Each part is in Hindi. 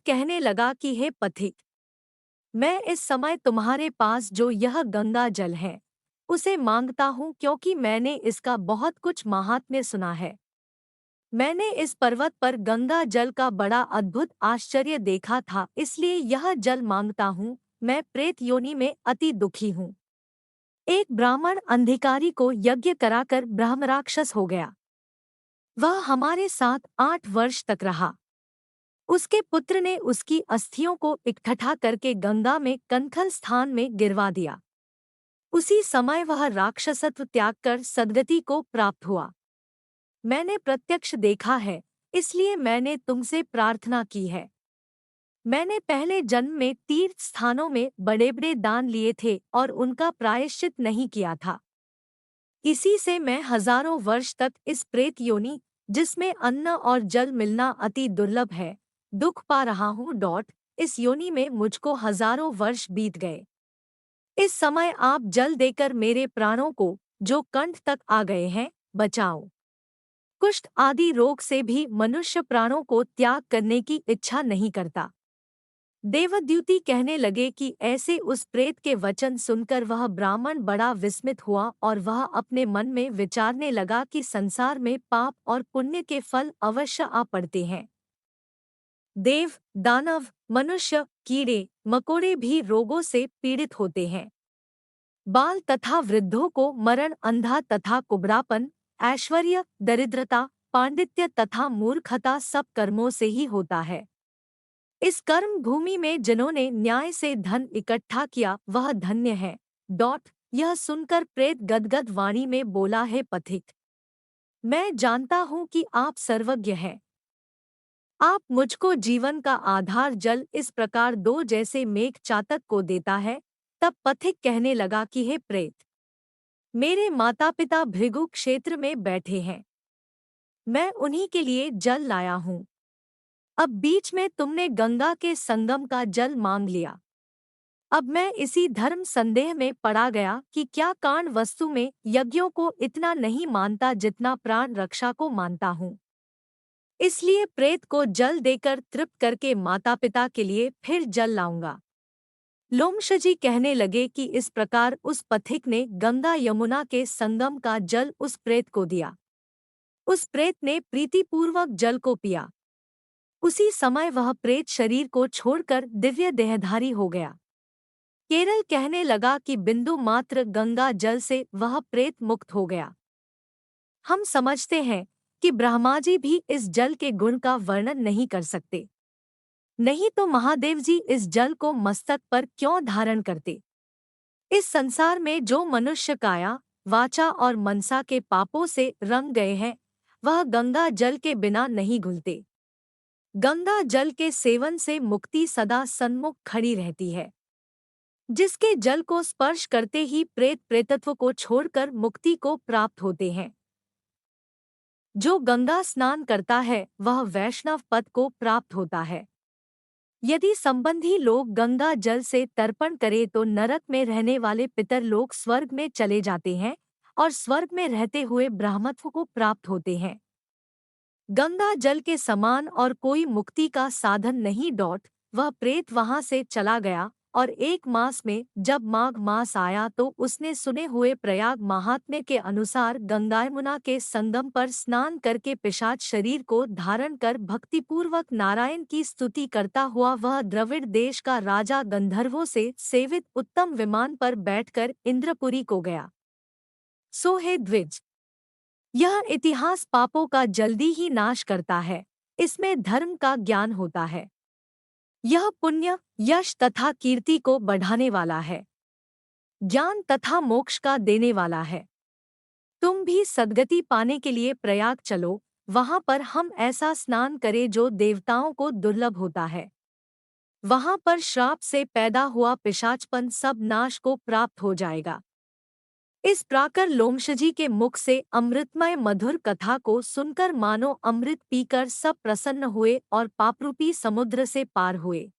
कहने लगा कि हे पथिक, मैं इस समय तुम्हारे पास जो यह गंगा जल है उसे मांगता हूँ, क्योंकि मैंने इसका बहुत कुछ महात्म्य सुना है। मैंने इस पर्वत पर गंगा जल का बड़ा अद्भुत आश्चर्य देखा था, इसलिए यह जल मांगता हूँ। मैं प्रेत योनि में अति दुखी हूँ। एक ब्राह्मण अंधिकारी को यज्ञ कराकर ब्रह्मराक्षस हो गया। वह हमारे साथ 8 वर्ष तक रहा। उसके पुत्र ने उसकी अस्थियों को इकट्ठा करके गंगा में कनखल स्थान में गिरवा दिया। उसी समय वह राक्षसत्व त्याग कर सद्गति को प्राप्त हुआ। मैंने प्रत्यक्ष देखा है, इसलिए मैंने तुमसे प्रार्थना की है। मैंने पहले जन्म में तीर्थ स्थानों में बड़े बड़े दान लिए थे और उनका प्रायश्चित नहीं किया था। इसी से मैं हजारों वर्ष तक इस प्रेत योनि, जिसमें अन्न और जल मिलना अति दुर्लभ है, दुख पा रहा हूँ। इस योनि में मुझको हजारों वर्ष बीत गए। इस समय आप जल देकर मेरे प्राणों को, जो कंठ तक आ गए हैं, बचाओ। कुष्ठ आदि रोग से भी मनुष्य प्राणों को त्याग करने की इच्छा नहीं करता। देवद्युति कहने लगे कि ऐसे उस प्रेत के वचन सुनकर वह ब्राह्मण बड़ा विस्मित हुआ और वह अपने मन में विचारने लगा कि संसार में पाप और पुण्य के फल अवश्य आ पड़ते हैं। देव, दानव, मनुष्य, कीड़े मकोड़े भी रोगों से पीड़ित होते हैं। बाल तथा वृद्धों को मरण, अंधा तथा कुबड़ापन, ऐश्वर्य, दरिद्रता, पांडित्य तथा मूर्खता सब कर्मों से ही होता है। इस कर्म भूमि में जिन्होंने न्याय से धन इकट्ठा किया वह धन्य है। यह सुनकर प्रेत गदगद वाणी में बोला, है पथिक, मैं जानता हूँ कि आप सर्वज्ञ हैं। आप मुझको जीवन का आधार जल इस प्रकार दो जैसे मेघ चातक को देता है। तब पथिक कहने लगा कि हे प्रेत, मेरे माता पिता भृगु क्षेत्र में बैठे हैं। मैं उन्हीं के लिए जल लाया हूँ। अब बीच में तुमने गंगा के संगम का जल मांग लिया। अब मैं इसी धर्म संदेह में पड़ा गया कि क्या कांड वस्तु में यज्ञों को इतना नहीं मानता जितना प्राण रक्षा को मानता हूँ। इसलिए प्रेत को जल देकर तृप्त करके माता पिता के लिए फिर जल लाऊंगा। लोमशजी कहने लगे कि इस प्रकार उस पथिक ने गंगा यमुना के संगम का जल उस प्रेत को दिया। उस प्रेत ने प्रीतिपूर्वक जल को पिया। उसी समय वह प्रेत शरीर को छोड़कर दिव्य देहधारी हो गया। केरल कहने लगा कि बिंदु मात्र गंगा जल से वह प्रेत मुक्त हो गया। हम समझते हैं कि ब्रह्माजी भी इस जल के गुण का वर्णन नहीं कर सकते, नहीं तो महादेव जी इस जल को मस्तक पर क्यों धारण करते। इस संसार में जो मनुष्य काया, वाचा और मनसा के पापों से रंग गए हैं, वह गंगा जल के बिना नहीं घुलते। गंगा जल के सेवन से मुक्ति सदा सन्मुख खड़ी रहती है। जिसके जल को स्पर्श करते ही प्रेत प्रेतत्व को छोड़कर मुक्ति को प्राप्त होते हैं। जो गंगा स्नान करता है वह वैष्णव पद को प्राप्त होता है। यदि संबंधी लोग गंगा जल से तर्पण करें तो नरक में रहने वाले पितर लोग स्वर्ग में चले जाते हैं और स्वर्ग में रहते हुए ब्रह्मत्व को प्राप्त होते हैं। गंगा जल के समान और कोई मुक्ति का साधन नहीं। वह प्रेत वहां से चला गया और 1 मास में जब माघ मास आया तो उसने सुने हुए प्रयाग महात्म्य के अनुसार गंगा यमुना के संगम पर स्नान करके पिशाच शरीर को धारण कर भक्तिपूर्वक नारायण की स्तुति करता हुआ वह द्रविड़ देश का राजा गंधर्वों से सेवित उत्तम विमान पर बैठकर इंद्रपुरी को गया। सो हे द्विज, यह इतिहास पापों का जल्दी ही नाश करता है। इसमें धर्म का ज्ञान होता है। यह पुण्य, यश तथा कीर्ति को बढ़ाने वाला है, ज्ञान तथा मोक्ष का देने वाला है। तुम भी सद्गति पाने के लिए प्रयाग चलो, वहां पर हम ऐसा स्नान करें जो देवताओं को दुर्लभ होता है। वहां पर श्राप से पैदा हुआ पिशाचपन सब नाश को प्राप्त हो जाएगा। इस प्राकर लोमशजी के मुख से अमृतमय मधुर कथा को सुनकर मानो अमृत पीकर सब प्रसन्न हुए और पापरूपी समुद्र से पार हुए।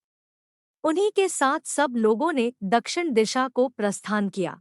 उन्हीं के साथ सब लोगों ने दक्षिण दिशा को प्रस्थान किया।